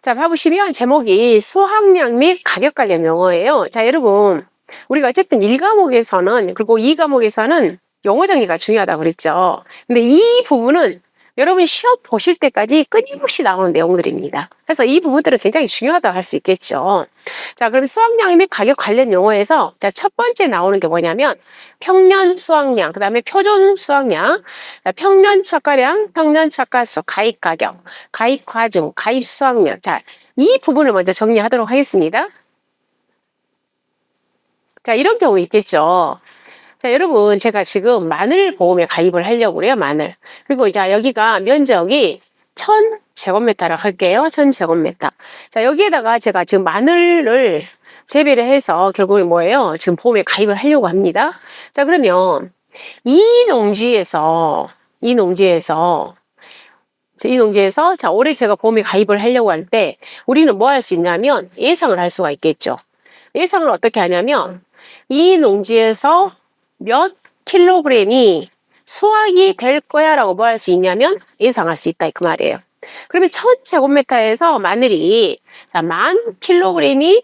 자, 봐보시면 제목이 수확량 및 가격 관련 용어예요. 자, 여러분, 우리가 어쨌든 1과목에서는, 그리고 2과목에서는 용어 정리가 중요하다고 그랬죠. 근데 이 부분은 여러분 시험 보실 때까지 끊임없이 나오는 내용들입니다. 그래서 이 부분들은 굉장히 중요하다고 할 수 있겠죠. 자, 그럼 수확량 및 가격 관련 용어에서 자, 첫 번째 나오는 게 뭐냐면 평년 수확량, 그 다음에 표준 수확량, 평년 착가량, 평년 착가수, 가입 가격, 가입 과중, 가입 수확량. 자, 이 부분을 먼저 정리하도록 하겠습니다. 자, 이런 경우 있겠죠. 자, 여러분, 제가 지금 마늘 보험에 가입을 하려고 그래요, 마늘. 그리고 자, 여기가 면적이 1000제곱미터라고 할게요. 1000제곱미터. 자, 여기에다가 제가 지금 마늘을 재배를 해서 결국에 뭐예요? 지금 보험에 가입을 하려고 합니다. 자, 그러면 이 농지에서 자, 올해 제가 보험에 가입을 하려고 할 때 우리는 뭐 할 수 있냐면 예상을 할 수가 있겠죠. 예상을 어떻게 하냐면 이 농지에서 몇 킬로그램이 수확이 될 거야 라고 뭐 할 수 있냐면 예상할 수 있다 그 말이에요. 그러면 1000제곱미터에서 마늘이 자, 10,000킬로그램이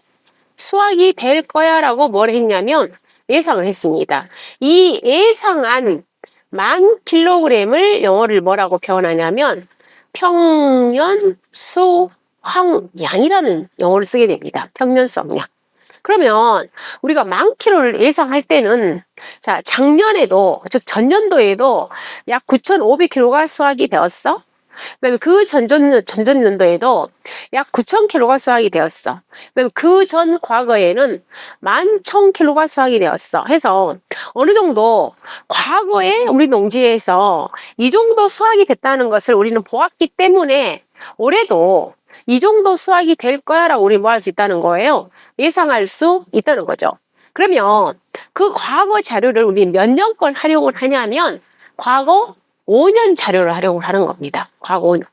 수확이 될 거야 라고 뭘 했냐면 예상을 했습니다. 이 예상한 10,000킬로그램을 영어를 뭐라고 표현하냐면 평년 수확량이라는 영어를 쓰게 됩니다. 평년 수확량. 그러면 우리가 10,000킬로를 예상할 때는 자, 작년에도 즉 전년도에도 약 9,500킬로가 수확이 되었어. 그다음에 그 전전년도에도 약 9,000킬로가 수확이 되었어. 그다음에 그 전 과거에는 11,000킬로가 수확이 되었어. 해서 어느 정도 과거에 우리 농지에서 이 정도 수확이 됐다는 것을 우리는 보았기 때문에 올해도 이 정도 수확이 될 거야 라고 우리 뭐 할 수 있다는 거예요. 예상할 수 있다는 거죠. 그러면 그 과거 자료를 우리 몇 년 걸 활용을 하냐면 과거 5년 자료를 활용을 하는 겁니다. 과거 5년.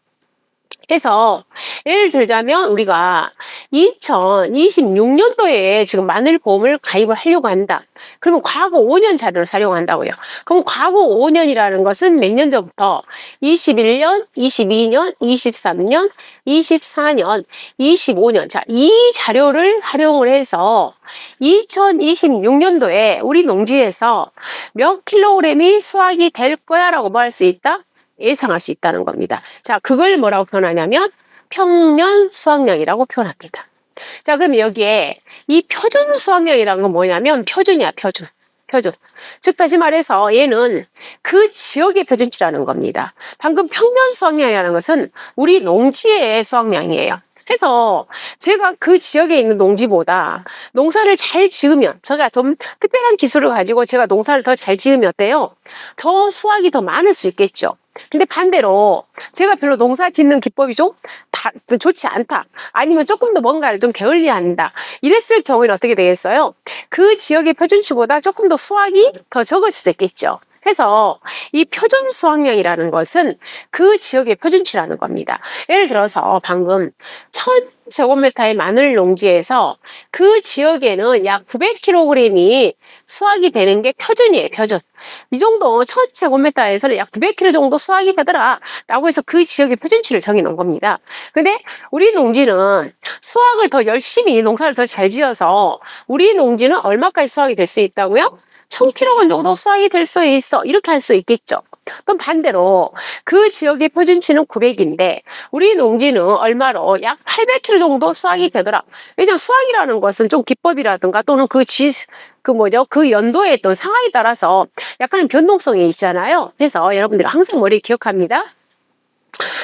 해서 예를 들자면 우리가 2026년도에 지금 마늘보험을 가입을 하려고 한다. 그러면 과거 5년 자료를 사용한다고요. 그럼 과거 5년이라는 것은 몇 년 전부터 21년, 22년, 23년, 24년, 25년. 자, 이 자료를 활용을 해서 2026년도에 우리 농지에서 몇 킬로그램이 수확이 될 거야 라고 뭐 할 수 있다? 예상할 수 있다는 겁니다. 자, 그걸 뭐라고 표현하냐면 평년 수확량이라고 표현합니다. 자, 그럼 여기에 이 표준 수확량이라는 건 뭐냐면 표준이야, 표준. 즉 다시 말해서 얘는 그 지역의 표준치라는 겁니다. 방금 평년 수확량이라는 것은 우리 농지의 수확량이에요. 해서 제가 그 지역에 있는 농지보다 농사를 잘 지으면 제가 좀 특별한 기술을 가지고 제가 농사를 더 잘 지으면 어때요? 더 수확이 더 많을 수 있겠죠. 근데 반대로 제가 별로 농사 짓는 기법이 좀 좋지 않다. 아니면 조금 더 뭔가를 좀 게을리한다. 이랬을 경우에는 어떻게 되겠어요? 그 지역의 표준치보다 조금 더 수확이 더 적을 수도 있겠죠. 해서 이 표준 수확량이라는 것은 그 지역의 표준치라는 겁니다. 예를 들어서 방금 1000제곱미터의 마늘 농지에서 그 지역에는 약 900kg이 수확이 되는 게 표준이에요, 표준. 이 정도 1000제곱미터에서는 약 900kg 정도 수확이 되더라 라고 해서 그 지역의 표준치를 정해 놓은 겁니다. 근데 우리 농지는 수확을 더 열심히 농사를 더 잘 지어서 우리 농지는 얼마까지 수확이 될 수 있다고요? 1000kg 정도 수확이 될 수 있어. 이렇게 할 수 있겠죠. 그럼 반대로 그 지역의 표준치는 900인데 우리 농지는 얼마로 약 800kg 정도 수확이 되더라. 왜냐하면 수확이라는 것은 좀 기법이라든가 또는 그 연도의 어떤 상황에 따라서 약간의 변동성이 있잖아요. 그래서 여러분들이 항상 머리에 기억합니다.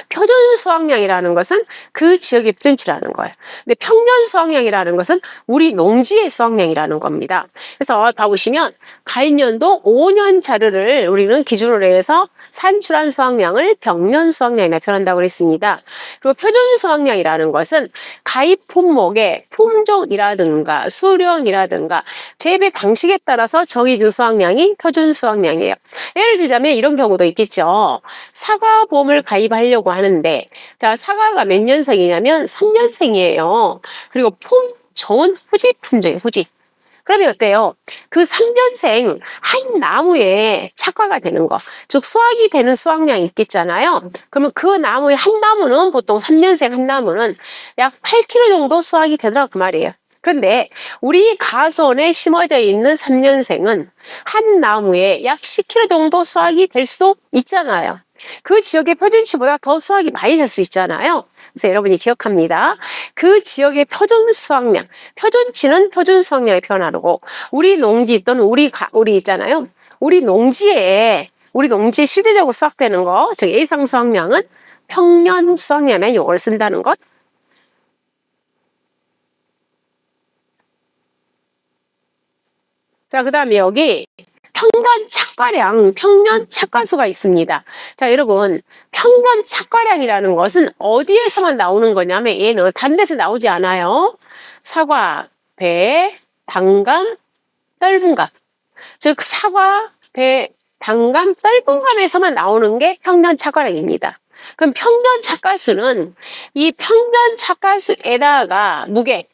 표준 수확량이라는 것은 그 지역의 표준치라는 거예요. 근데 평년 수확량이라는 것은 우리 농지의 수확량이라는 겁니다. 그래서 봐보시면 가입년도 5년 자료를 우리는 기준으로 해서 산출한 수확량을 평년 수확량이라 표현한다고 그랬습니다. 그리고 표준 수확량이라는 것은 가입 품목의 품종이라든가 수령이라든가 재배 방식에 따라서 정해진 수확량이 표준 수확량이에요. 예를 들자면 이런 경우도 있겠죠. 사과보험을 가입하려고 하는데 자, 사과가 몇 년생이냐면 3년생이에요. 그리고 품종은 후지 품종이에요. 후지. 그러면 어때요? 그 3년생 한 나무에 착과가 되는 거, 즉 수확이 되는 수확량이 있겠잖아요. 그러면 그 나무의 한 나무는 보통 3년생 한 나무는 약 8kg 정도 수확이 되더라고 그 말이에요. 그런데 우리 가수원에 심어져 있는 3년생은 한 나무에 약 10kg 정도 수확이 될 수도 있잖아요. 그 지역의 표준치보다 더 수확이 많이 될 수 있잖아요. 그래서 여러분이 기억합니다. 그 지역의 표준 수확량, 표준치는 표준 수확량의 변화로 우리 농지 또는 우리 있잖아요. 우리 농지에 실제적으로 수확되는 거, 즉 예상 수확량은 평년 수확량에 요걸 쓴다는 것. 자, 그 다음에 여기 평년 착과량, 평년 착과수가 있습니다. 자, 여러분, 평년 착과량이라는 것은 어디에서만 나오는 거냐면 얘는 다른 데서 나오지 않아요. 사과, 배, 단감, 떫은감. 즉 사과, 배, 단감, 떫은감에서만 나오는 게 평년 착과량입니다. 그럼 평년 착과수는 이 평년 착과수에다가 무게,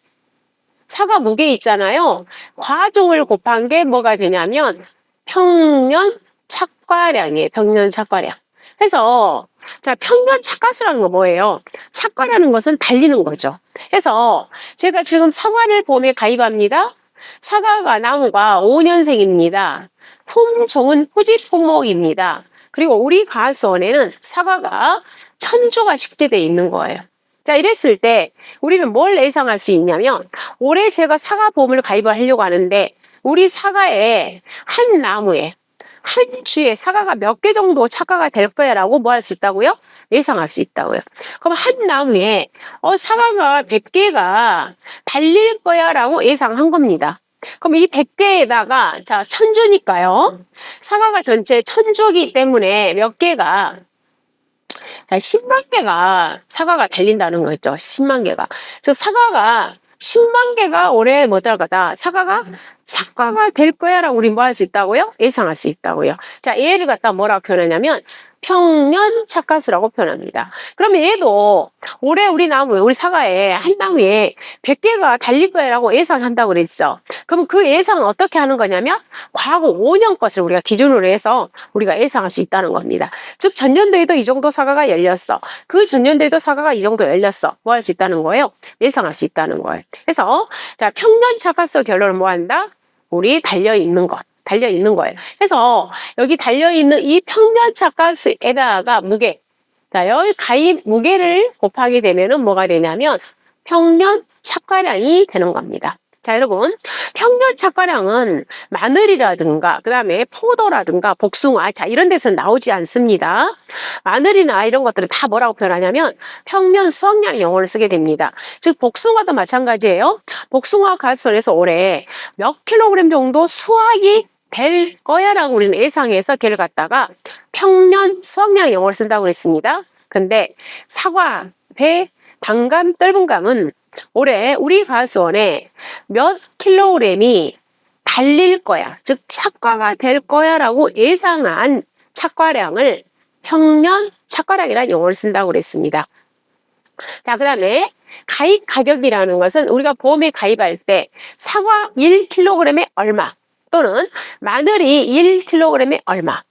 사과 무게 있잖아요. 과중을 곱한 게 뭐가 되냐면 평년 착과량이에요. 평년 착과량. 그래서 자, 평년 착과수라는 거 뭐예요? 착과라는 것은 달리는 거죠. 그래서 제가 지금 사과를 봄에 가입합니다. 사과가 나무가 5년생입니다. 품종은 후지 품목입니다. 그리고 우리 가수원에는 사과가 1000주가 식재되어 있는 거예요. 자, 이랬을 때 우리는 뭘 예상할 수 있냐면 올해 제가 사과보험을 가입을 하려고 하는데 우리 사과에 한 나무에 한 주에 사과가 몇 개 정도 착과가 될 거야 라고 뭐 할 수 있다고요? 예상할 수 있다고요. 그럼 한 나무에 사과가 100개가 달릴 거야 라고 예상한 겁니다. 그럼 이 100개에다가 자 1000주니까요. 사과가 전체 1000주기 때문에 몇 개가 자, 10만 개가 사과가 달린다는 거죠. 10만 개가. 저 사과가 10만 개가 올해 못할 거다. 사과가 착과가 될 거야 라고 우리 뭐 할 수 있다고요? 예상할 수 있다고요. 자, 얘를 갖다 뭐라고 표현하냐면 평년 착과수라고 표현합니다. 그러면 얘도 올해 우리 사과에 한 나무에 100개가 달릴 거라고 예상한다고 그랬죠. 그럼 그 예상은 어떻게 하는 거냐면 과거 5년 것을 우리가 기준으로 해서 우리가 예상할 수 있다는 겁니다. 즉 전년도에도 이 정도 사과가 열렸어. 그 전년도에도 사과가 이 정도 열렸어. 뭐 할 수 있다는 거예요? 예상할 수 있다는 거예요. 그래서 자, 평년 착과수 결론은 뭐 한다? 우리 달려있는 거예요. 그래서 여기 달려있는 이 평년 착과수에다가 무게. 자, 여기 가입 무게를 곱하게 되면은 뭐가 되냐면 평년 착과량이 되는 겁니다. 자, 여러분, 평년 착과량은 마늘이라든가, 그 다음에 포도라든가, 복숭아, 자, 이런 데서 나오지 않습니다. 마늘이나 이런 것들은 다 뭐라고 표현하냐면 평년 수확량 용어를 쓰게 됩니다. 즉, 복숭아도 마찬가지예요. 복숭아 가수원에서 올해 몇 킬로그램 정도 수확이 될 거야 라고 우리는 예상해서 걔를 갖다가 평년 수확량 용어를 쓴다고 그랬습니다. 근데 사과, 배, 단감, 떫은감은 올해 우리 가수원에 몇 킬로그램이 달릴 거야, 즉 착과가 될 거야 라고 예상한 착과량을 평년 착과량이라는 용어를 쓴다고 그랬습니다. 자, 그 다음에 가입 가격이라는 것은 우리가 보험에 가입할 때 사과 1kg에 얼마 또는 마늘이 1kg에 얼마,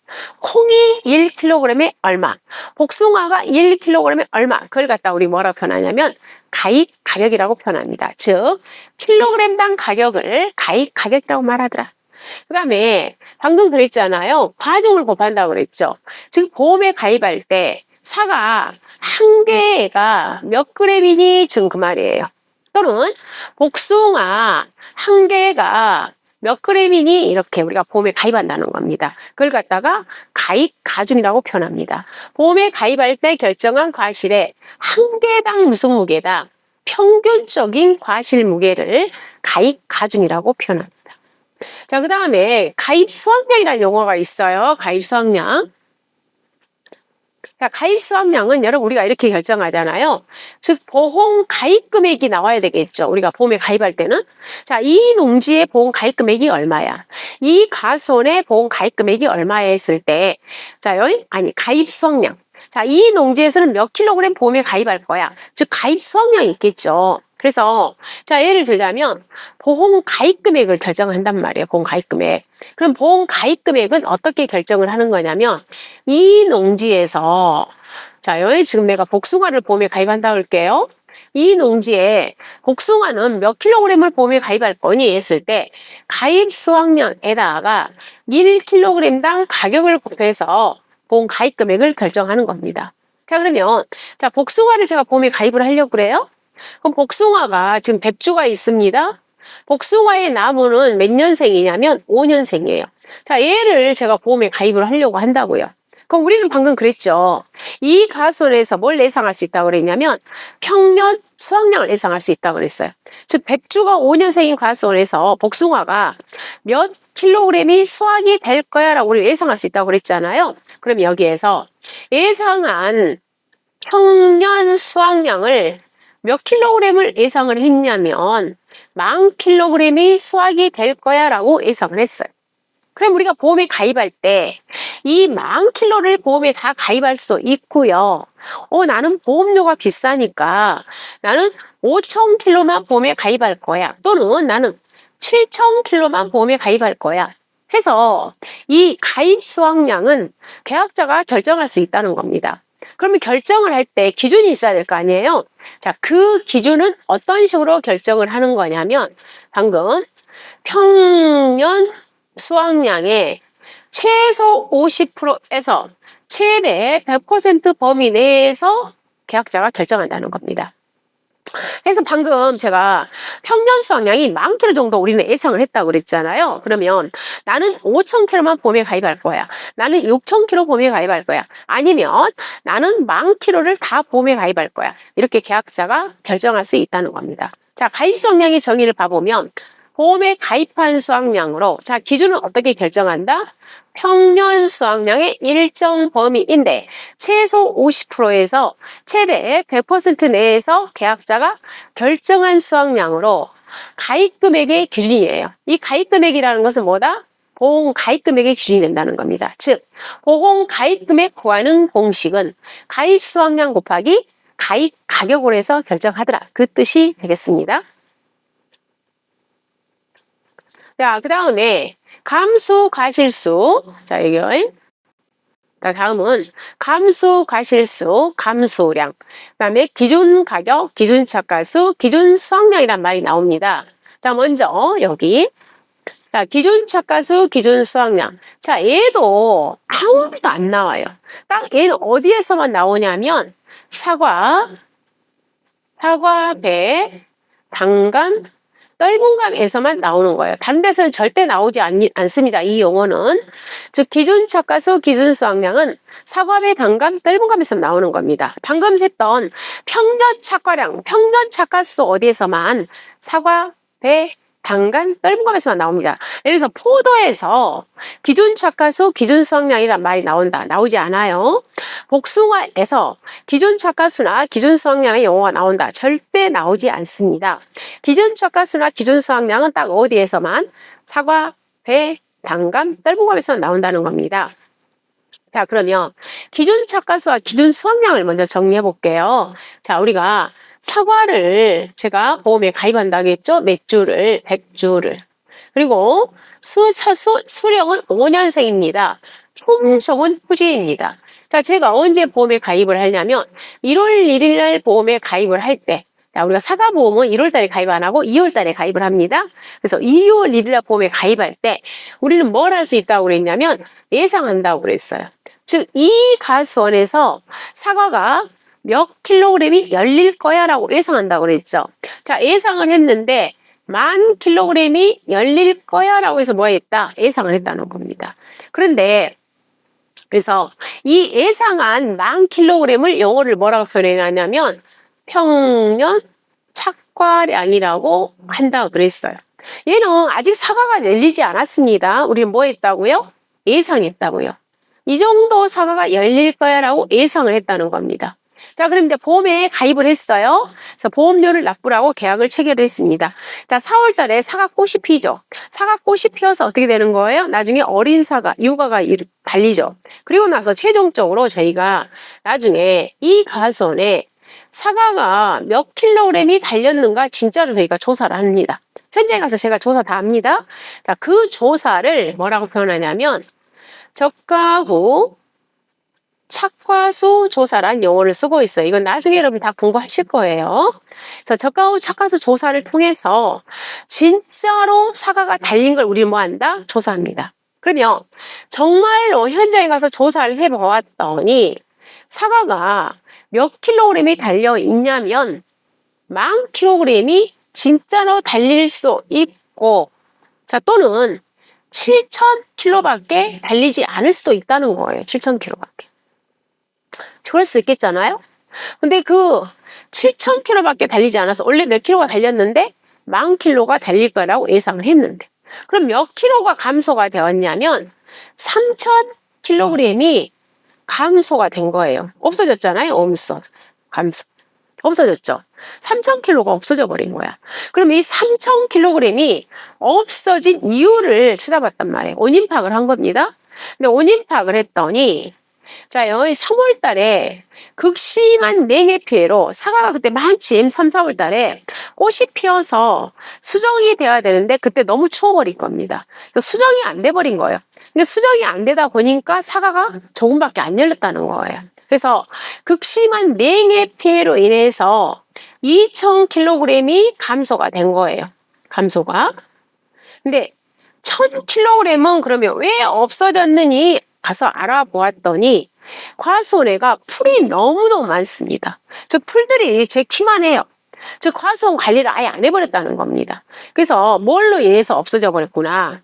콩이 1kg에 얼마, 복숭아가 1kg에 얼마, 그걸 갖다 우리 뭐라고 표현하냐면 가입 가격이라고 표현합니다. 즉 킬로그램당 가격을 가입 가격이라고 말하더라. 그 다음에 방금 그랬잖아요. 과중을 곱한다고 그랬죠. 즉 보험에 가입할 때 사과 한 개가 몇 그램이니 지금 그 말이에요. 또는 복숭아 한 개가 몇 그램이니 이렇게 우리가 보험에 가입한다는 겁니다. 그걸 갖다가 가입 가중이라고 표현합니다. 보험에 가입할 때 결정한 과실의 한 개당 무슨 무게다? 평균적인 과실 무게를 가입 가중이라고 표현합니다. 자, 그 다음에 가입 수확량이라는 용어가 있어요. 가입 수확량. 자, 가입 수확량은 여러분 우리가 이렇게 결정하잖아요. 즉 보험 가입 금액이 나와야 되겠죠. 우리가 보험에 가입할 때는. 자, 이 농지의 보험 가입 금액이 얼마야? 이 가수원의 보험 가입 금액이 얼마야 했을 때, 자, 가입 수확량. 자, 이 농지에서는 몇 킬로그램 보험에 가입할 거야? 즉 가입 수확량이 있겠죠. 그래서 자 예를 들자면 보험 가입 금액을 결정한단 말이에요. 보험 가입 금액. 그럼 보험 가입 금액은 어떻게 결정을 하는 거냐면 이 농지에서 자 여기 지금 내가 복숭아를 보험에 가입한다고 할게요. 이 농지에 복숭아는 몇 킬로그램을 보험에 가입할 거니 했을 때 가입 수확량에다가 1kg당 가격을 곱해서 보험 가입 금액을 결정하는 겁니다. 자 그러면 자 복숭아를 제가 보험에 가입을 하려고 그래요. 그럼 복숭아가 지금 100주가 있습니다. 복숭아의 나무는 몇 년생이냐면 5년생이에요. 자, 얘를 제가 보험에 가입을 하려고 한다고요. 그럼 우리는 방금 그랬죠. 이 가설에서 뭘 예상할 수 있다고 그랬냐면 평년 수확량을 예상할 수 있다고 그랬어요. 즉 100주가 5년생인 가설에서 복숭아가 몇 킬로그램이 수확이 될 거야 라고 우리 예상할 수 있다고 그랬잖아요. 그럼 여기에서 예상한 평년 수확량을 몇 킬로그램을 예상을 했냐면 10,000킬로그램이 수확이 될 거야 라고 예상을 했어요. 그럼 우리가 보험에 가입할 때 이 10,000킬로를 보험에 다 가입할 수 있고요. 나는 보험료가 비싸니까 나는 5,000킬로만 보험에 가입할 거야. 또는 나는 7,000킬로만 보험에 가입할 거야. 해서 이 가입 수확량은 계약자가 결정할 수 있다는 겁니다. 그러면 결정을 할 때 기준이 있어야 될 거 아니에요? 자, 그 기준은 어떤 식으로 결정을 하는 거냐면 방금 평년 수확량의 최소 50%에서 최대 100% 범위 내에서 계약자가 결정한다는 겁니다. 그래서 방금 제가 평년 수확량이 10,000kg 정도 우리는 예상을 했다고 그랬잖아요. 그러면 나는 5,000kg만 보험에 가입할 거야. 나는 6,000kg 보험에 가입할 거야. 아니면 나는 10,000kg를 다 보험에 가입할 거야. 이렇게 계약자가 결정할 수 있다는 겁니다. 자, 가입 수확량의 정의를 봐보면 보험에 가입한 수확량으로 자 기준은 어떻게 결정한다? 평년 수확량의 일정 범위인데 최소 50%에서 최대 100% 내에서 계약자가 결정한 수확량으로 가입 금액의 기준이에요. 이 가입 금액이라는 것은 뭐다? 보험 가입 금액의 기준이 된다는 겁니다. 즉 보험 가입 금액 구하는 공식은 가입 수확량 곱하기 가입 가격으로 해서 결정하더라. 그 뜻이 되겠습니다. 자, 그 다음에 감수 과실수. 자, 여기. 자, 다음은 감수 과실수, 감수량. 그 다음에 기준 가격, 기준 착가수, 기준 수확량이란 말이 나옵니다. 자, 먼저 여기. 자, 기준 착가수, 기준 수확량. 자, 얘도 아무데도 안 나와요. 딱 얘는 어디에서만 나오냐면 사과, 배, 당감, 떫은감에서만 나오는 거예요. 다른 데서는 절대 나오지 않습니다. 이 용어는. 즉 기준 착가수, 기준 수확량은 사과배, 당감, 떫은감에서 나오는 겁니다. 방금 셌던 평년 착과량, 평년 착가수 어디에서만 사과, 배, 당간, 떫은감에서만 나옵니다. 예를 들어서 포도에서 기준 착가수, 기준 수확량이란 말이 나온다. 나오지 않아요. 복숭아에서 기준 착가수나 기준 수확량의 용어가 나온다. 절대 나오지 않습니다. 기준 착가수나 기준 수확량은 딱 어디에서만 사과, 배, 당감, 떫은감에서만 나온다는 겁니다. 자, 그러면 기준 착가수와 기준 수확량을 먼저 정리해 볼게요. 자, 우리가 사과를 제가 보험에 가입한다고 했죠? 몇 주를, 100주를. 그리고 수령은 5년생입니다. 품종은 후지입니다. 자, 제가 언제 보험에 가입을 하냐면 1월 1일 날 보험에 가입을 할 때, 자, 우리가 사과보험은 1월 달에 가입 안 하고 2월 달에 가입을 합니다. 그래서 2월 1일 날 보험에 가입할 때 우리는 뭘 할 수 있다고 그랬냐면 예상한다고 그랬어요. 즉, 이 가수원에서 사과가 몇 킬로그램이 열릴 거야 라고 예상한다고 그랬죠. 자, 예상을 했는데 10,000킬로그램이 열릴 거야 라고 해서 뭐 했다? 예상을 했다는 겁니다. 그런데 그래서 이 예상한 10,000킬로그램을 영어를 뭐라고 표현하냐면 평년 착과량이라고 한다고 그랬어요. 얘는 아직 사과가 열리지 않았습니다. 우리는 뭐 했다고요? 예상했다고요. 이 정도 사과가 열릴 거야 라고 예상을 했다는 겁니다. 자, 그런데 보험에 가입을 했어요. 그래서 보험료를 납부라고 계약을 체결을 했습니다. 자, 4월 달에 사과꽃이 피죠. 사과꽃이 피어서 어떻게 되는 거예요? 나중에 어린 사과, 유가가 달리죠. 그리고 나서 최종적으로 저희가 나중에 이 가수원에 사과가 몇 킬로그램이 달렸는가 진짜로 저희가 조사를 합니다. 현장에 가서 제가 조사 다 합니다. 자, 그 조사를 뭐라고 표현하냐면 저가 후 착화수 조사란 용어를 쓰고 있어요. 이건 나중에 여러분 다 공부하실 거예요. 그래서 저가 후 착화수 조사를 통해서 진짜로 사과가 달린 걸 우리는 뭐 한다? 조사합니다. 그러면 정말로 현장에 가서 조사를 해보았더니 사과가 몇 킬로그램이 달려 있냐면 10,000kg이 진짜로 달릴 수 있고, 자, 또는 7,000kg밖에 달리지 않을 수도 있다는 거예요. 7,000kg밖에. 그럴 수 있겠잖아요? 근데 그 7,000km밖에 달리지 않아서 원래 몇 킬로가 달렸는데 10,000km가 달릴 거라고 예상을 했는데, 그럼 몇 킬로가 감소가 되었냐면 3,000kg이 감소가 된 거예요. 없어졌잖아요. 감소. 없어졌죠. 3,000kg가 없어져 버린 거야. 그럼 이 3,000kg이 없어진 이유를 찾아봤단 말이에요. 원인 파악을 한 겁니다. 근데 원인 파악을 했더니, 자, 여기 3월 달에 극심한 냉해 피해로 사과가 그때 마침 3, 4월 달에 꽃이 피어서 수정이 돼야 되는데 그때 너무 추워버린 겁니다. 그래서 수정이 안 돼버린 거예요. 근데 수정이 안 되다 보니까 사과가 조금밖에 안 열렸다는 거예요. 그래서 극심한 냉해 피해로 인해서 2,000kg이 감소가 된 거예요. 감소가. 근데 1,000kg은 그러면 왜 없어졌느니 가서 알아보았더니 과수원에가 풀이 너무너무 많습니다. 즉 풀들이 제 키만 해요. 즉 과수원 관리를 아예 안 해버렸다는 겁니다. 그래서 뭘로 인해서 없어져 버렸구나.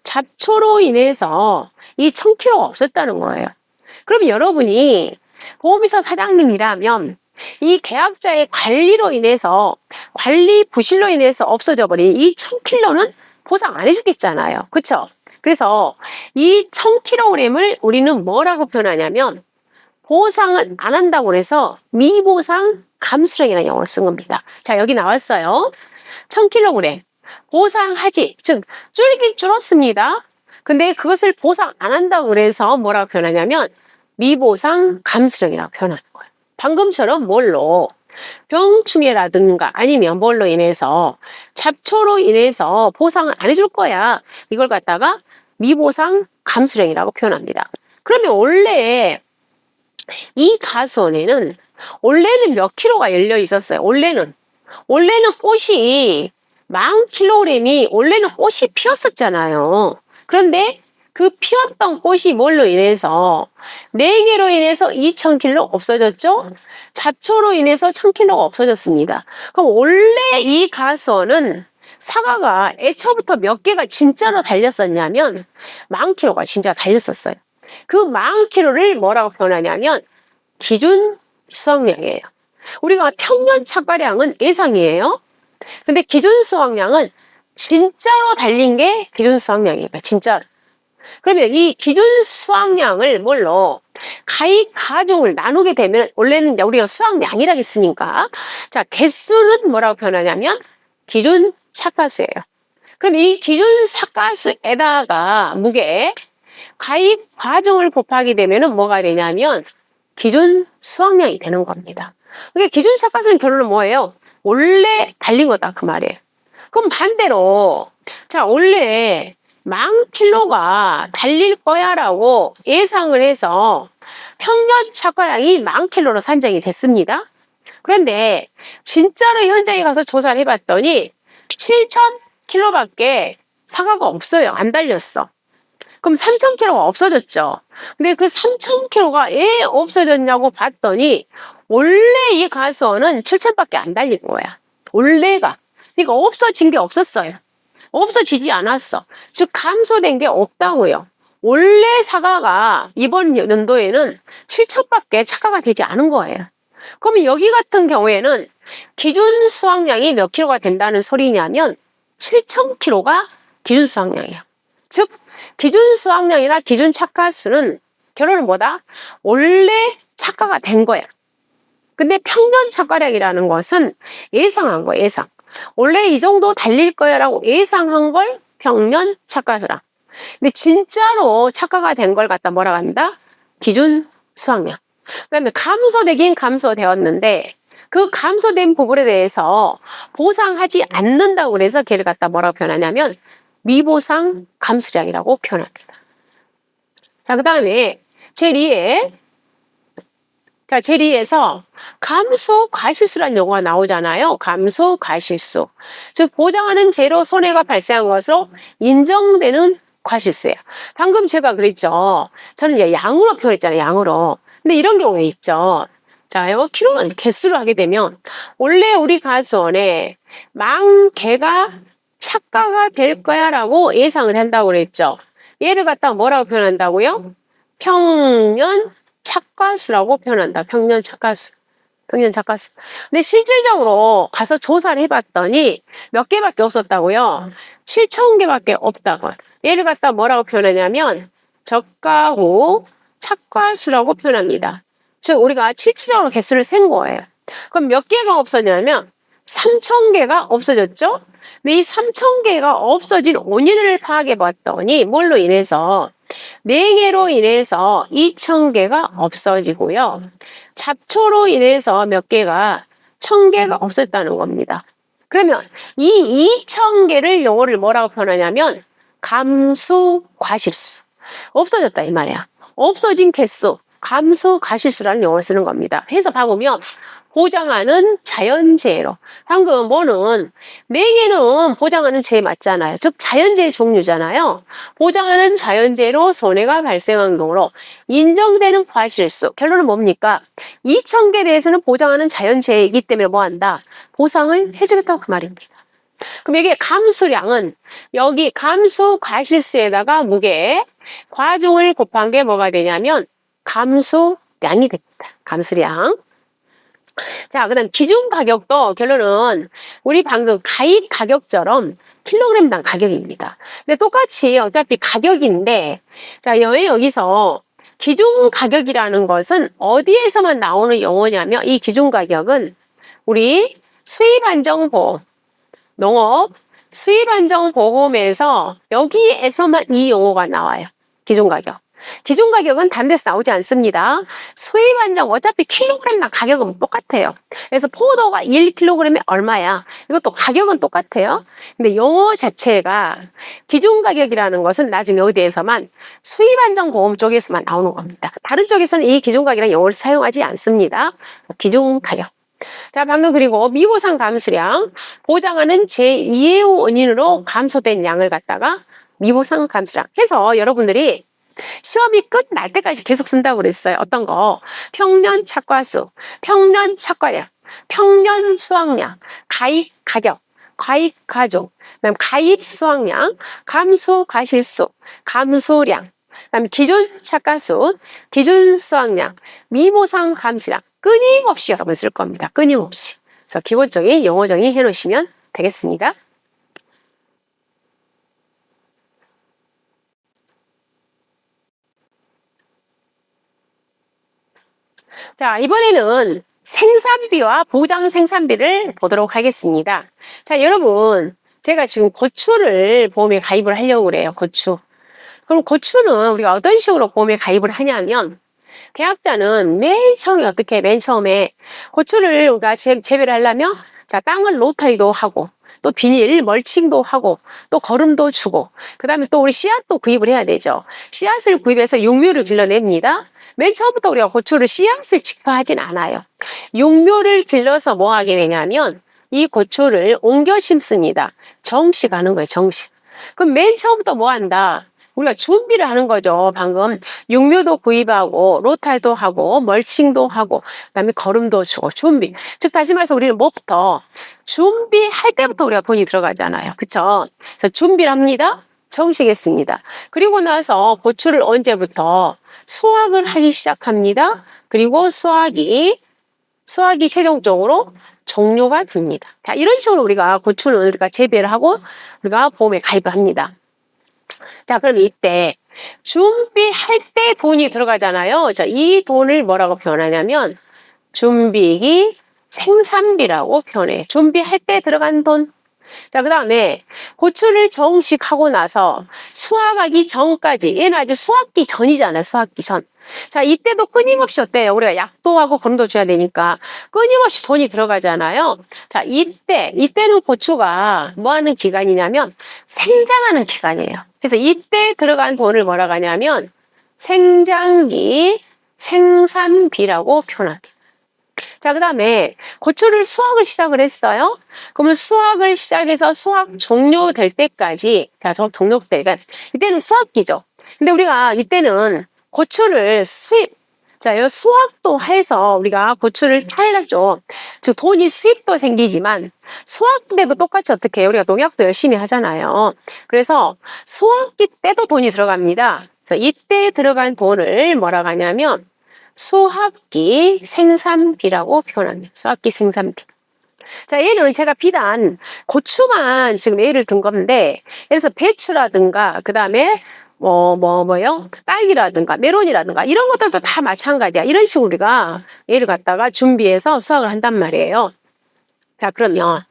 잡초로 인해서 이 1,000kg가 없었다는 거예요. 그럼 여러분이 보험회사 사장님이라면 이 계약자의 관리로 인해서, 관리 부실로 인해서 없어져 버린 이 1,000kg는 보상 안 해주겠잖아요. 그쵸? 그래서 이 1,000kg을 우리는 뭐라고 표현하냐면 보상을 안 한다고 해서 미보상 감수령이라는 용어를 쓴 겁니다. 자, 여기 나왔어요. 1,000kg 보상하지, 즉 줄긴 줄었습니다. 근데 그것을 보상 안 한다고 그래서 뭐라고 표현하냐면 미보상 감수령이라고 표현하는 거예요. 방금처럼 뭘로? 병충해라든가 아니면 뭘로 인해서 잡초로 인해서 보상을 안 해줄 거야. 이걸 갖다가 미보상 감수령이라고 표현합니다. 그러면 원래 이 가수원에는 원래는 몇 킬로가 열려 있었어요. 원래는 꽃이 10,000kg이 원래는 꽃이 피었었잖아요. 그런데 그 피었던 꽃이 뭘로 인해서 냉해로 인해서 2,000kg 없어졌죠. 잡초로 인해서 1,000kg가 없어졌습니다. 그럼 원래 이 가수원은 사과가 애초부터 몇 개가 진짜로 달렸었냐면 10,000kg가 진짜 달렸었어요. 그 10,000kg를 뭐라고 표현하냐면 기준 수확량이에요. 우리가 평년 착과량은 예상이에요. 근데 기준 수확량은 진짜로 달린 게 기준 수확량이에요. 진짜로. 그러면 이 기준 수확량을 뭘로? 가익 가중을 나누게 되면 원래는 이제 우리가 수확량이라고 했으니까, 자, 개수는 뭐라고 표현하냐면 기준 착과수예요. 그럼 이 기준 착과수에다가 무게 가익 과중을 곱하게 되면은 뭐가 되냐면 기준 수확량이 되는 겁니다. 그러니까 기준 착과수는 결론은 뭐예요? 원래 달린 거다 그 말이에요. 그럼 반대로, 자, 원래 10,000kg가 달릴 거야라고 예상을 해서 평년 착과량이 10,000kg로 산정이 됐습니다. 그런데 진짜로 현장에 가서 조사를 해봤더니 7,000kg밖에 사과가 없어요. 안 달렸어. 그럼 3,000kg가 없어졌죠. 근데 그 3,000kg가 왜 없어졌냐고 봤더니 원래 이 가수원은 7,000밖에 안 달린 거야. 원래가. 그러니까 없어진 게 없었어요. 없어지지 않았어. 즉 감소된 게 없다고요. 원래 사과가 이번 연도에는 7,000밖에 착과가 되지 않은 거예요. 그러면 여기 같은 경우에는 기준 수확량이 몇 킬로가 된다는 소리냐면 7,000kg가 기준 수확량이에요. 즉 기준 수확량이나 기준 착과수는 결론은 뭐다? 원래 착과가 된 거야. 근데 평년 착과량이라는 것은 예상한 거야. 예상. 원래 이 정도 달릴 거야 라고 예상한 걸 평년 착과수라. 근데 진짜로 착과가 된 걸 갖다 뭐라고 한다? 기준 수확량. 그 다음에 감소되긴 감소되었는데 그 감소된 부분에 대해서 보상하지 않는다고 그래서 걔를 갖다 뭐라고 표현하냐면 미보상 감수량이라고 표현합니다. 자, 그 다음에 제2에 자, 제2에서 감소 과실수라는 용어가 나오잖아요. 감소 과실수. 즉 보장하는 재로 손해가 발생한 것으로 인정되는 과실수예요. 방금 제가 그랬죠. 저는 이제 양으로 표현했잖아요. 양으로. 근데 이런 경우가 있죠. 자, 이거 킬로만 개수를 하게 되면 원래 우리 가수원에 만 개가 착가가 될 거야 라고 예상을 한다고 그랬죠. 얘를 갖다가 뭐라고 표현한다고요? 평년 착과수라고 표현한다. 평년 착과수. 평년 착과수. 근데 실질적으로 가서 조사를 해봤더니 몇 개밖에 없었다고요? 7,000개밖에 없다고. 얘를 갖다 뭐라고 표현하냐면 저가 후 착과수라고 표현합니다. 즉 우리가 실질적으로 개수를 센 거예요. 그럼 몇 개가 없어지냐면 3,000개가 없어졌죠? 근데 이 3,000개가 없어진 원인을 파악해 봤더니 뭘로 인해서 4개로 인해서 2,000개가 없어지고요. 잡초로 인해서 몇 개가 1,000개가 없었다는 겁니다. 그러면 이 2,000개를 영어를 뭐라고 표현하냐면 감수 과실수. 없어졌다 이 말이야. 없어진 개수, 감수 과실수라는 용어를 쓰는 겁니다. 해서 봐보면 보장하는 자연재해로. 방금 뭐는 4개는 보장하는 재해 맞잖아요. 즉 자연재해 종류잖아요. 보장하는 자연재해로 손해가 발생한 경우로 인정되는 과실수. 결론은 뭡니까? 2,000개에 대해서는 보장하는 자연재해이기 때문에 뭐한다? 보상을 해주겠다고 그 말입니다. 그럼 여기 감수량은 여기 감수 과실수에다가 무게 과중을 곱한 게 뭐가 되냐면 감수량이 됩니다. 감수량. 자, 그 다음 기준 가격도 결론은 우리 방금 가입 가격처럼 킬로그램당 가격입니다. 근데 똑같이 어차피 가격인데, 자, 여기서 기준 가격이라는 것은 어디에서만 나오는 용어냐면 이 기준 가격은 우리 수입안정보험, 농업 수입안정보험에서 여기에서만 이 용어가 나와요. 기준 가격. 기준 가격은 다른 데서 나오지 않습니다. 수입 안정 어차피 킬로그램당 가격은 똑같아요. 그래서 포도가 1kg에 얼마야? 이것도 가격은 똑같아요. 근데 용어 자체가 기준 가격이라는 것은 나중에 어디에서만 수입 안정 보험 쪽에서만 나오는 겁니다. 다른 쪽에서는 이 기준 가격이라는 용어를 사용하지 않습니다. 기준 가격. 자, 방금 그리고 미보상 감수량 보장하는 제2의 원인으로 감소된 양을 갖다가 미보상 감수량 해서 여러분들이 시험이 끝날 때까지 계속 쓴다고 그랬어요. 어떤 거? 평년 착과수, 평년 착과량, 평년 수확량, 가입 가격, 가입 가중, 그다음 가입 수확량, 감수 과실수, 감수량, 그다음 기준 착과수, 기준 수확량, 미보상 감수량 끊임없이 여러분 쓸 겁니다. 끊임없이. 그래서 기본적인 용어 정의 해놓으시면 되겠습니다. 자, 이번에는 생산비와 보장 생산비를 보도록 하겠습니다. 자, 여러분, 제가 지금 고추를 보험에 가입을 하려고 그래요. 고추. 그럼 고추는 우리가 어떤 식으로 보험에 가입을 하냐면 계약자는 맨 처음에 고추를 우리가 재배를 하려면 자, 땅을 로타리도 하고 또 비닐 멀칭도 하고 또 거름도 주고 그 다음에 또 우리 씨앗도 구입을 해야 되죠. 씨앗을 구입해서 육묘를 길러냅니다. 맨 처음부터 우리가 고추를 씨앗을 직파하진 않아요. 육묘를 길러서 뭐 하게 되냐면 이 고추를 옮겨 심습니다. 정식하는 거예요. 정식. 그럼 맨 처음부터 뭐 한다? 우리가 준비를 하는 거죠. 방금 육묘도 구입하고 로탈도 하고 멀칭도 하고 그다음에 거름도 주고 준비. 즉 다시 말해서 우리는 뭐부터 준비할 때부터 우리가 돈이 들어가잖아요. 그쵸? 그래서 준비를 합니다. 정식했습니다. 그리고 나서 고추를 언제부터 수확을 하기 시작합니다. 그리고 수확이 최종적으로 종료가 됩니다. 자, 이런 식으로 우리가 고추는 우리가 재배를 하고 우리가 보험에 가입을 합니다. 자, 그럼 이때 준비할 때 돈이 들어가잖아요. 자, 이 돈을 뭐라고 표현하냐면 준비기 생산비라고 표현해. 준비할 때 들어간 돈. 자, 그 다음에 고추를 정식하고 나서 수확하기 전까지, 얘는 아직 수확기 전이잖아요. 수확기 전. 자, 이때도 끊임없이 어때요? 우리가 약도 하고 거름도 줘야 되니까 끊임없이 돈이 들어가잖아요. 자, 이때는 고추가 뭐 하는 기간이냐면 생장하는 기간이에요. 그래서 이때 들어간 돈을 뭐라고 하냐면 생장기 생산비라고 표현합니다. 자, 그 다음에 고추를 수확을 시작을 했어요. 그러면 수확을 시작해서 수확 종료될 때까지, 자, 종료될 때가 이때는 수확기죠. 근데 우리가 이때는 고추를 자, 이 수확도 해서 우리가 고추를 팔죠. 즉 돈이 수입도 생기지만 수확 때도 똑같이 어떻게 해요? 우리가 농약도 열심히 하잖아요. 그래서 수확기 때도 돈이 들어갑니다. 그래서 이때 들어간 돈을 뭐라고 하냐면 수확기 생산비라고 표현합니다. 수확기 생산비. 자, 얘는 제가 비단 고추만 지금 예를 든 건데, 예를 들어서 배추라든가, 그 다음에 뭐요? 딸기라든가, 메론이라든가, 이런 것들도 다 마찬가지야. 이런 식으로 우리가 얘를 갖다가 준비해서 수확을 한단 말이에요. 자, 그러면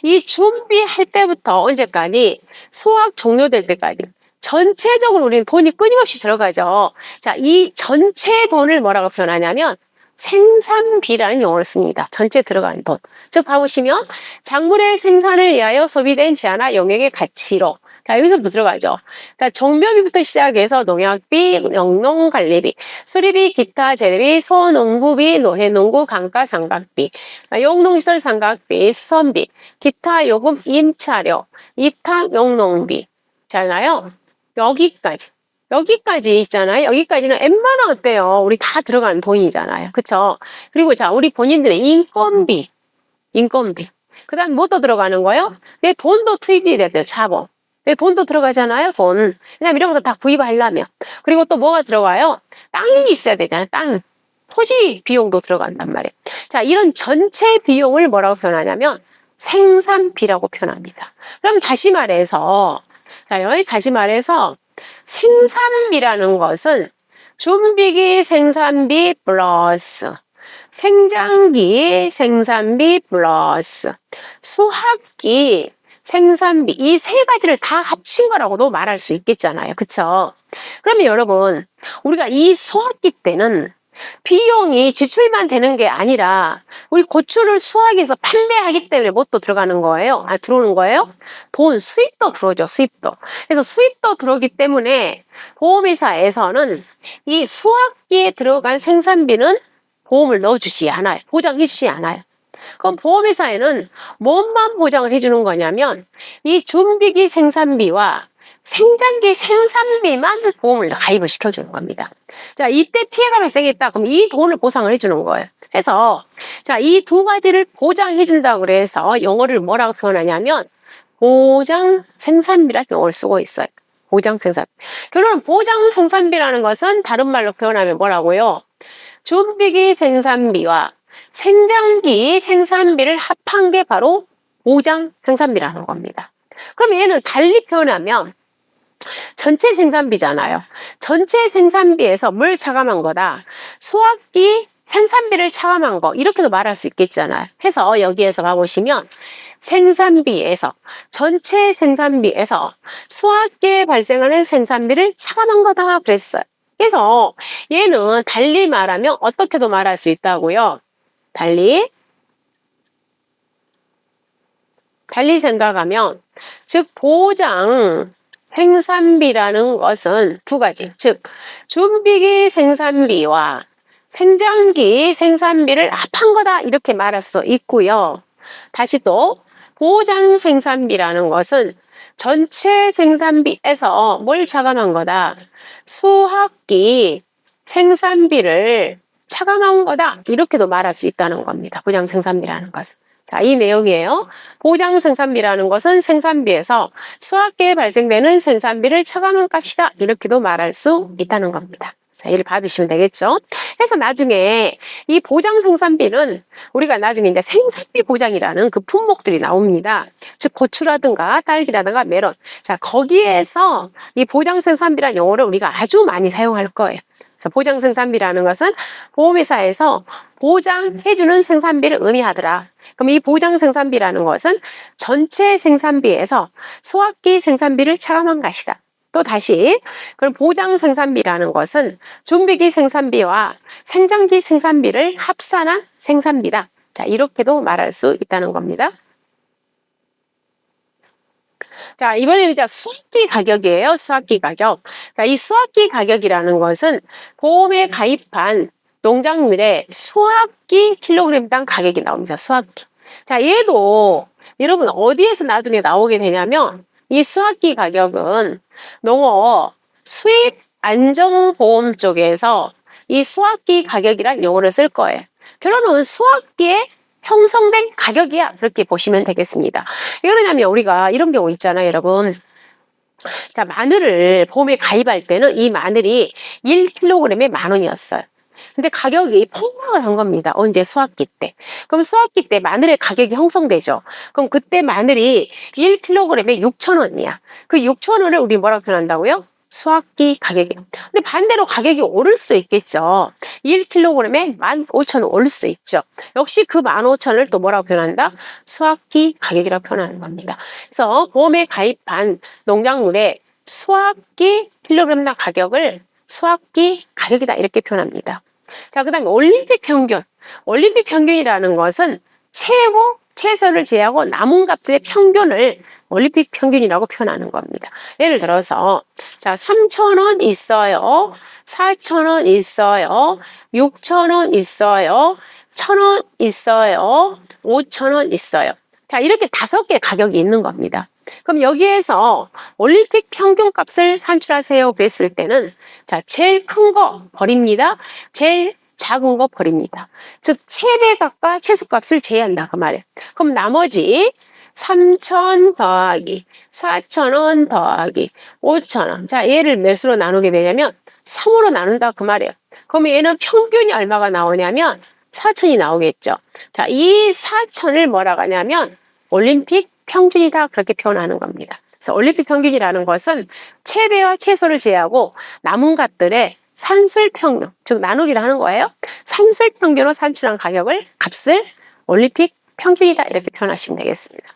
이 준비할 때부터 언제까지? 수확 종료될 때까지. 전체적으로 우리는 돈이 끊임없이 들어가죠. 자, 이 전체 돈을 뭐라고 표현하냐면 생산비라는 용어를 씁니다. 전체 들어가는 돈. 즉, 봐보시면 작물의 생산을 위하여 소비된 제한화 영역의 가치로. 자, 여기서부터 들어가죠. 자, 종묘비부터 시작해서 농약비, 영농관리비, 수리비, 기타 재래비, 소농구비, 노회농구, 감가상각비, 용농시설 상각비, 수선비, 기타 요금 임차료, 이탁 용농비. 잖아요. 여기까지 있잖아요. 여기까지는 웬만하면 어때요? 우리 다 들어가는 돈이잖아요. 그쵸? 그리고 자, 우리 본인들의 인건비. 그 다음에 뭐 또 들어가는 거예요? 내 돈도 투입이 돼야 돼요. 자본. 내 돈도 들어가잖아요. 돈. 왜냐면 이런 것도 다 구입하려면. 그리고 또 뭐가 들어가요? 땅이 있어야 되잖아요. 땅. 토지 비용도 들어간단 말이에요. 자, 이런 전체 비용을 뭐라고 표현하냐면 생산비라고 표현합니다. 그럼 다시 말해서 생산비라는 것은 준비기 생산비 플러스 생장기 생산비 플러스 수확기 생산비, 이 세 가지를 다 합친 거라고도 말할 수 있겠잖아요. 그쵸? 그러면 여러분, 우리가 이 수확기 때는 비용이 지출만 되는 게 아니라 우리 고추를 수확해서 판매하기 때문에 뭐 또 들어가는 거예요? 들어오는 거예요? 돈, 수입도 들어오죠. 수입도. 그래서 수입도 들어오기 때문에 보험회사에서는 이 수확기에 들어간 생산비는 보험을 넣어주지 않아요. 보장해주지 않아요. 그럼 보험회사에는 뭐만 보장을 해주는 거냐면 이 준비기 생산비와 생장기 생산비만 보험을 가입을 시켜주는 겁니다. 자, 이때 피해가 발생했다. 그럼 이 돈을 보상을 해주는 거예요. 그래서 자, 이 두 가지를 보장해준다고 그래서 영어를 뭐라고 표현하냐면 보장 생산비라는 용어를 쓰고 있어요. 보장 생산비. 결론은 보장 생산비라는 것은 다른 말로 표현하면 뭐라고요? 준비기 생산비와 생장기 생산비를 합한 게 바로 보장 생산비라는 겁니다. 그럼 얘는 달리 표현하면 전체 생산비잖아요. 전체 생산비에서 뭘 차감한 거다? 수확기 생산비를 차감한 거, 이렇게도 말할 수 있겠잖아요. 해서 여기에서 봐보시면 생산비에서, 전체 생산비에서 수확기에 발생하는 생산비를 차감한 거다 그랬어요. 그래서 얘는 달리 말하면 어떻게도 말할 수 있다고요. 달리 생각하면, 즉 보장 생산비라는 것은 두 가지, 즉 준비기 생산비와 생장기 생산비를 합한 거다 이렇게 말할 수 있고요. 다시 또 보장 생산비라는 것은 전체 생산비에서 뭘 차감한 거다? 수확기 생산비를 차감한 거다 이렇게도 말할 수 있다는 겁니다. 보장 생산비라는 것은. 자, 이 내용이에요. 보장 생산비라는 것은 생산비에서 수확기에 발생되는 생산비를 차감한 값이다. 이렇게도 말할 수 있다는 겁니다. 자, 이를 받으시면 되겠죠. 그래서 나중에 이 보장 생산비는 우리가 나중에 이제 생산비 보장이라는 그 품목들이 나옵니다. 즉 고추라든가 딸기라든가 메론. 자, 거기에서 이 보장 생산비라는 용어를 우리가 아주 많이 사용할 거예요. 그래서 보장 생산비라는 것은 보험회사에서 보장해주는 생산비를 의미하더라. 그럼 이 보장 생산비라는 것은 전체 생산비에서 수확기 생산비를 차감한 것이다. 또 다시 그럼 보장 생산비라는 것은 준비기 생산비와 생장기 생산비를 합산한 생산비다. 자, 이렇게도 말할 수 있다는 겁니다. 자, 이번에는 이제 수확기 가격이에요. 수확기 가격. 자, 이 수확기 가격이라는 것은 보험에 가입한 농작물의 수확기 킬로그램당 가격이 나옵니다. 수확기. 자, 얘도 여러분 어디에서 나중에 나오게 되냐면 이 수확기 가격은 농어 수입 안정보험 쪽에서 이 수확기 가격이란 용어를 쓸 거예요. 결론은 수확기에 형성된 가격이야. 그렇게 보시면 되겠습니다. 왜 그러냐면 우리가 이런 경우 있잖아요, 여러분. 자, 마늘을 보험에 가입할 때는 이 마늘이 1kg에 10,000원이었어요. 근데 가격이 폭락을 한 겁니다. 언제? 수확기 때. 그럼 수확기 때 마늘의 가격이 형성되죠. 그럼 그때 마늘이 1kg에 6,000원이야. 그 6,000원을 우리 뭐라고 표현한다고요? 수확기 가격이요. 근데 반대로 가격이 오를 수 있겠죠. 1kg에 15,000원 오를 수 있죠. 역시 그 15,000원을 또 뭐라고 표현한다? 수확기 가격이라고 표현하는 겁니다. 그래서 보험에 가입한 농작물의 수확기 킬로그램당 가격을 수확기 가격이다 이렇게 표현합니다. 자, 그 다음에 올림픽 평균. 올림픽 평균이라는 것은 최소를 제하고 남은 값들의 평균을 올림픽 평균이라고 표현하는 겁니다. 예를 들어서 자 3,000원 있어요. 4,000원 있어요. 6,000원 있어요. 1,000원 있어요. 5,000원 있어요. 자, 이렇게 5개 가격이 있는 겁니다. 그럼 여기에서 올림픽 평균 값을 산출하세요 그랬을 때는 자, 제일 큰 거 버립니다. 제일 작은 거 버립니다. 즉 최대값과 최소값을 제외한다 그 말이에요. 그럼 나머지 3,000 더하기 4,000원 더하기 5,000원. 자, 얘를 몇으로 나누게 되냐면 3으로 나눈다 그 말이에요. 그럼 얘는 평균이 얼마가 나오냐면 4,000이 나오겠죠. 자, 이 4,000을 뭐라고 하냐면 올림픽 평균이다 그렇게 표현하는 겁니다. 그래서 올림픽 평균이라는 것은 최대와 최소를 제하고 남은 값들의 산술 평균, 즉 나누기를 하는 거예요. 산술 평균으로 산출한 값을 올림픽 평균이다 이렇게 표현하시면 되겠습니다.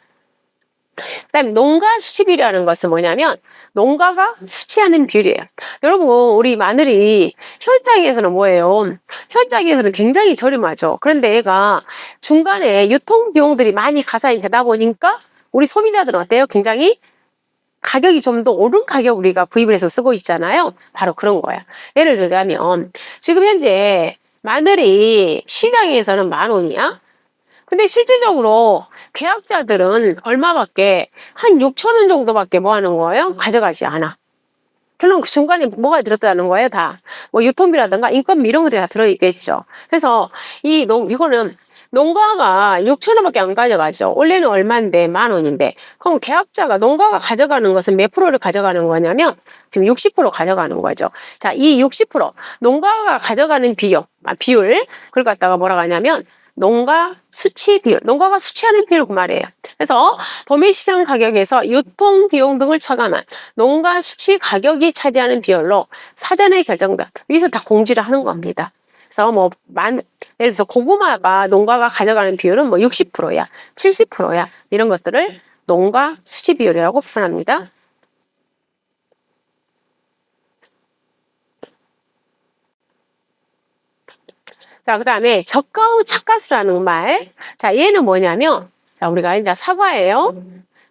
그 다음에 농가 수치 비율이라는 것은 뭐냐면 농가가 수치하는 비율이에요. 여러분 우리 마늘이 현장에서는 뭐예요? 현장에서는 굉장히 저렴하죠. 그런데 얘가 중간에 유통 비용들이 많이 가산이 되다 보니까 우리 소비자들은 어때요? 굉장히 가격이 좀 더 오른 가격 우리가 구입을 해서 쓰고 있잖아요. 바로 그런 거야. 예를 들자면 지금 현재 마늘이 시장에서는 10,000원이야. 근데 실질적으로 계약자들은 얼마밖에 한 6,000원 정도밖에 뭐 하는 거예요? 가져가지 않아. 결론 그 중간에 뭐가 들었다는 거예요? 다. 뭐 유통비라든가 인건비 이런 것들이 다 들어있겠죠. 그래서 이거는 농가가 6,000원밖에 안 가져가죠. 원래는 얼마인데 10,000원인데. 그럼 계약자가 농가가 가져가는 것은 몇 프로를 가져가는 거냐면 지금 60% 가져가는 거죠. 자, 이 60% 농가가 가져가는 비율 그걸 갖다가 뭐라고 하냐면 농가 수치 비율, 농가가 수치하는 비율 그 말이에요. 그래서 도매시장 가격에서 유통 비용 등을 차감한 농가 수치 가격이 차지하는 비율로 사전에 결정된 여기서 다 공지를 하는 겁니다. 그래서 예를 들어서 고구마가 농가가 가져가는 비율은 뭐 60%야, 70%야 이런 것들을 농가 수치 비율이라고 표현합니다. 자, 그 다음에 저가의 착가수라는 말. 자, 얘는 뭐냐면, 자, 우리가 이제 사과예요.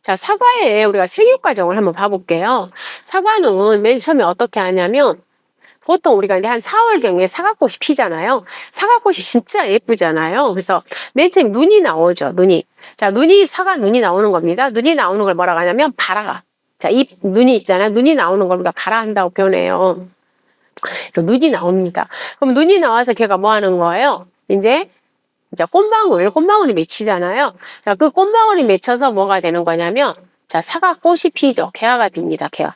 자, 사과에 우리가 생육 과정을 한번 봐볼게요. 사과는 맨 처음에 어떻게 하냐면, 보통 우리가 이제 한 4월경에 사과꽃이 피잖아요. 사과꽃이 진짜 예쁘잖아요. 그래서 맨 처음에 눈이 나오죠, 눈이. 자, 사과 눈이 나오는 겁니다. 눈이 나오는 걸 뭐라고 하냐면, 발아. 자, 이 눈이 있잖아요. 눈이 나오는 걸 우리가 발아한다고 표현해요. 그래서 눈이 나옵니다. 그럼 눈이 나와서 걔가 뭐 하는 거예요? 이제 꽃망울이 맺히잖아요. 자, 그 꽃망울이 맺혀서 뭐가 되는 거냐면, 자, 사과꽃이 피죠. 개화가 핍니다, 개화.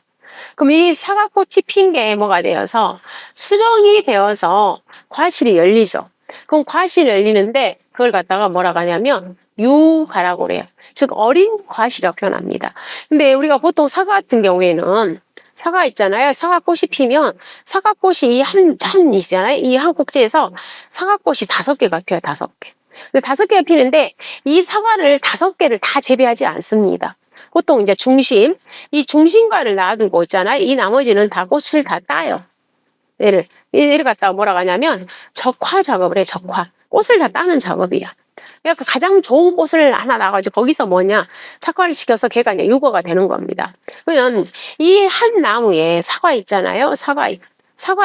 그럼 이 사과꽃이 핀 게 뭐가 되어서 수정이 되어서 과실이 열리죠. 그럼 과실이 열리는데 그걸 갖다가 뭐라고 하냐면 유가라고 그래요. 즉 어린 과실이라고 표현합니다. 근데 우리가 보통 사과 같은 경우에는 사과 있잖아요. 사과꽃이 피면 사과꽃이 한 잔이잖아요. 이 한 꼭지에서 사과꽃이 5개가 피어요. 5개. 근데 5개가 피는데 이 사과를 5개를 다 재배하지 않습니다. 보통 이제 중심, 이 중심과를 놔두고 있잖아요. 이 나머지는 다 꽃을 다 따요. 얘를 갖다가 뭐라고 하냐면 적화 작업을 해, 적화. 꽃을 다 따는 작업이야. 그러니까 가장 좋은 꽃을 하나 나가지고 거기서 뭐냐, 착화를 시켜서 걔가 이제 유거가 되는 겁니다. 그러면 이 한 나무에 사과 있잖아요. 사과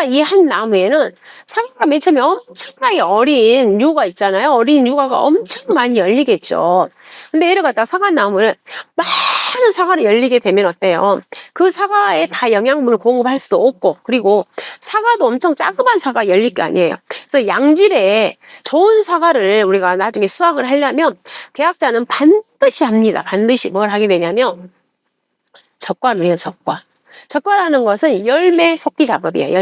이 한 나무에는 사과가 맨 처음에 엄청나게 어린 유가 있잖아요. 어린 유가가 엄청 많이 열리겠죠. 근데 얘를 갖다 사과나무를 많은 사과를 열리게 되면 어때요? 그 사과에 다 영양분을 공급할 수도 없고, 그리고 사과도 엄청 조그만 사과 열릴 거 아니에요. 그래서 양질의 좋은 사과를 우리가 나중에 수확을 하려면 계약자는 반드시 합니다. 반드시 뭘 하게 되냐면 적과를 해요. 적과. 적과라는 것은 열매 속기 작업이에요.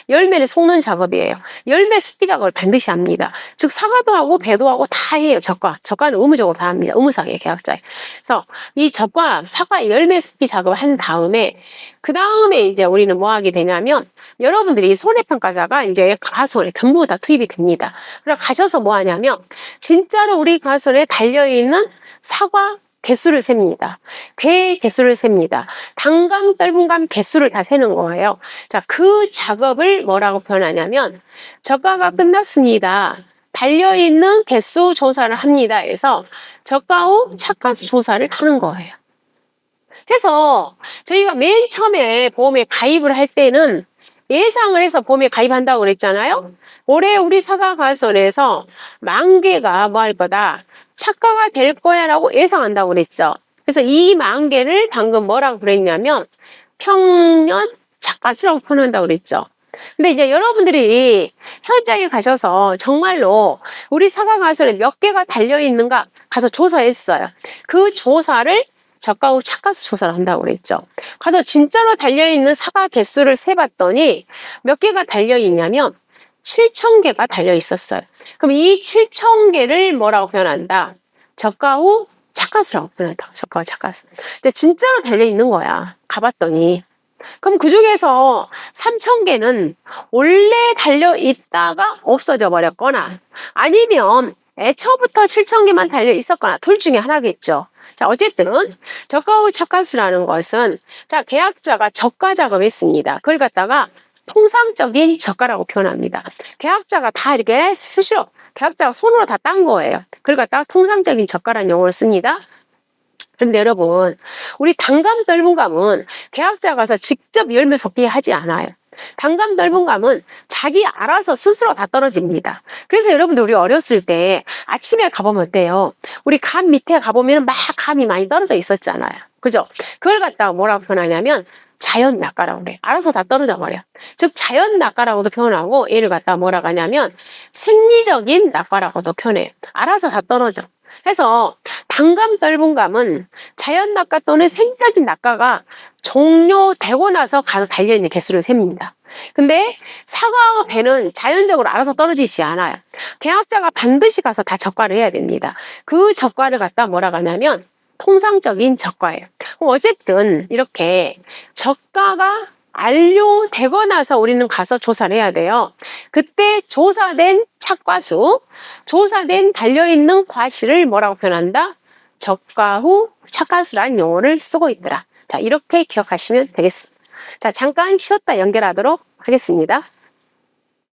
열매를 속는 작업이에요. 열매 속기 작업을 반드시 합니다. 즉 사과도 하고 배도 하고 다 해요. 적과는 의무적으로 다 합니다. 의무상의 계약자에. 그래서 이 적과 사과 열매 속기 작업을 한 다음에 그 다음에 이제 우리는 뭐 하게 되냐면 여러분들이 손해평가자가 이제 가설에 전부 다 투입이 됩니다. 그래서 가셔서 뭐 하냐면 진짜로 우리 가설에 달려있는 사과 개수를 셉니다. 배 개수를 셉니다. 단감, 떫은감 개수를 다 세는 거예요. 자, 그 작업을 뭐라고 표현하냐면 적과가 끝났습니다. 달려있는 개수 조사를 합니다. 해서 적과 후 착과수 조사를 하는 거예요. 그래서 저희가 맨 처음에 보험에 가입을 할 때는 예상을 해서 보험에 가입한다고 그랬잖아요. 올해 우리 사과가설에서 10,000개가 뭐 할 거다, 착과가 될 거야 라고 예상한다고 그랬죠. 그래서 이 10,000개를 방금 뭐라고 그랬냐면 평년 착과수라고 표현한다고 그랬죠. 근데 이제 여러분들이 현장에 가셔서 정말로 우리 사과가설에 몇 개가 달려있는가 가서 조사했어요. 그 조사를 적과 후 착과수 조사를 한다고 그랬죠. 가서 진짜로 달려있는 사과 개수를 세봤더니 몇 개가 달려있냐면 7,000개가 달려있었어요. 그럼 이 7,000개를 뭐라고 표현한다? 적과 후 착과수라고 표현한다. 적과 후 착과수. 근데 진짜로 달려있는 거야. 가봤더니. 그럼 그 중에서 3,000개는 원래 달려있다가 없어져 버렸거나 아니면 애초부터 7,000개만 달려있었거나 둘 중에 하나겠죠. 자, 어쨌든 적과 후 착과수라는 것은 자, 계약자가 적과 작업했습니다. 그걸 갖다가 통상적인 적과라고 표현합니다. 계약자가 다 이렇게 수시로 계약자가 손으로 다 딴 거예요. 그걸 갖다가 통상적인 적과라는 용어를 씁니다. 그런데 여러분, 우리 단감 떫은감은 계약자가 가서 직접 열매 속기 하지 않아요. 단감 떫은감은 자기 알아서 스스로 다 떨어집니다. 그래서 여러분들 우리 어렸을 때 아침에 가보면 어때요? 우리 감 밑에 가보면 막 감이 많이 떨어져 있었잖아요. 그죠? 그걸 갖다가 뭐라고 표현하냐면 자연 낙과라고 그래. 알아서 다 떨어져 버려. 즉 자연 낙과라고도 표현하고 얘를 갖다가 뭐라고 하냐면 생리적인 낙과라고도 표현해요. 알아서 다 떨어져. 해서 단감 떫은감은 자연 낙과 또는 생적인 낙과가 종료되고 나서 가서 달려있는 개수를 셉니다. 근데 사과와 배는 자연적으로 알아서 떨어지지 않아요. 계약자가 반드시 가서 다 적과를 해야 됩니다. 그 적과를 갖다 뭐라고 하냐면 통상적인 적과예요. 어쨌든 이렇게 적과가 완료되고 나서 우리는 가서 조사를 해야 돼요. 그때 조사된 착과수, 조사된 달려있는 과실을 뭐라고 표현한다? 적과 후 착과수라는 용어를 쓰고 있더라. 자, 이렇게 기억하시면 되겠습니다. 자, 잠깐 쉬었다 연결하도록 하겠습니다.